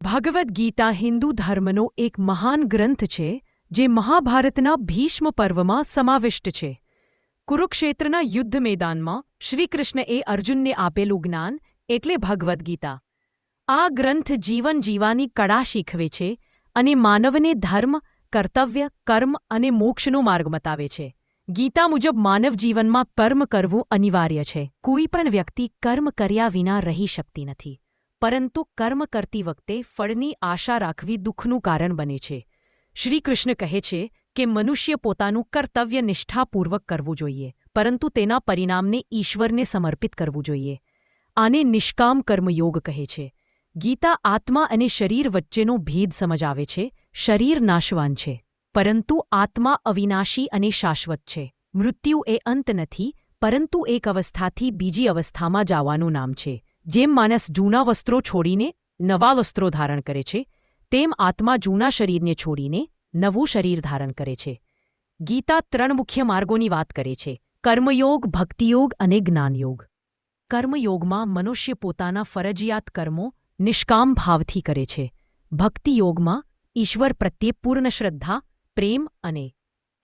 ભગવદ્ ગીતા હિન્દુ ધર્મનો એક મહાન ગ્રંથ છે જે મહાભારતના ભીષ્મ પર્વમાં સમાવિષ્ટ છે. કુરુક્ષેત્રના યુદ્ધ મેદાનમાં શ્રીકૃષ્ણએ અર્જુનને આપેલું જ્ઞાન એટલે ભગવદ્ ગીતા. આ ગ્રંથ જીવન જીવવાની કળા શીખવે છે અને માનવને ધર્મ, કર્તવ્ય, કર્મ અને મોક્ષનો માર્ગ બતાવે છે. ગીતા મુજબ માનવ જીવનમાં કર્મ કરવું અનિવાર્ય છે. કોઈ પણ વ્યક્તિ કર્મ કર્યા વિના રહી શકતી નથી. પરંતુ કર્મ કરતી વખતે ફળની આશા રાખવી દુઃખનું કારણ બને છે. શ્રીકૃષ્ણ કહે છે કે મનુષ્ય પોતાનું કર્તવ્ય નિષ્ઠાપૂર્વક કરવું જોઈએ, પરંતુ તેના પરિણામને ઈશ્વરને સમર્પિત કરવું જોઈએ. આને નિષ્કામ કર્મયોગ કહે છે. ગીતા આત્મા અને શરીર વચ્ચેનો ભેદ સમજાવે છે. શરીર નાશવાન છે, પરંતુ આત્મા અવિનાશી અને શાશ્વત છે. મૃત્યુ એ અંત નથી, પરંતુ એક અવસ્થાથી બીજી અવસ્થામાં જવાનું નામ છે. જેમ માણસ જૂના વસ્ત્રો છોડીને નવા વસ્ત્રો ધારણ કરે છે, તેમ આત્મા જૂના શરીરને છોડીને નવું શરીર ધારણ કરે છે. ગીતા 3 મુખ્ય માર્ગોની વાત કરે છે: કર્મયોગ, ભક્તિયોગ અને જ્ઞાનયોગ. કર્મયોગમાં મનુષ્ય પોતાના ફરજિયાત કર્મો નિષ્કામ ભાવથી કરે છે. ભક્તિયોગમાં ઈશ્વર પ્રત્યે પૂર્ણ શ્રદ્ધા, પ્રેમ અને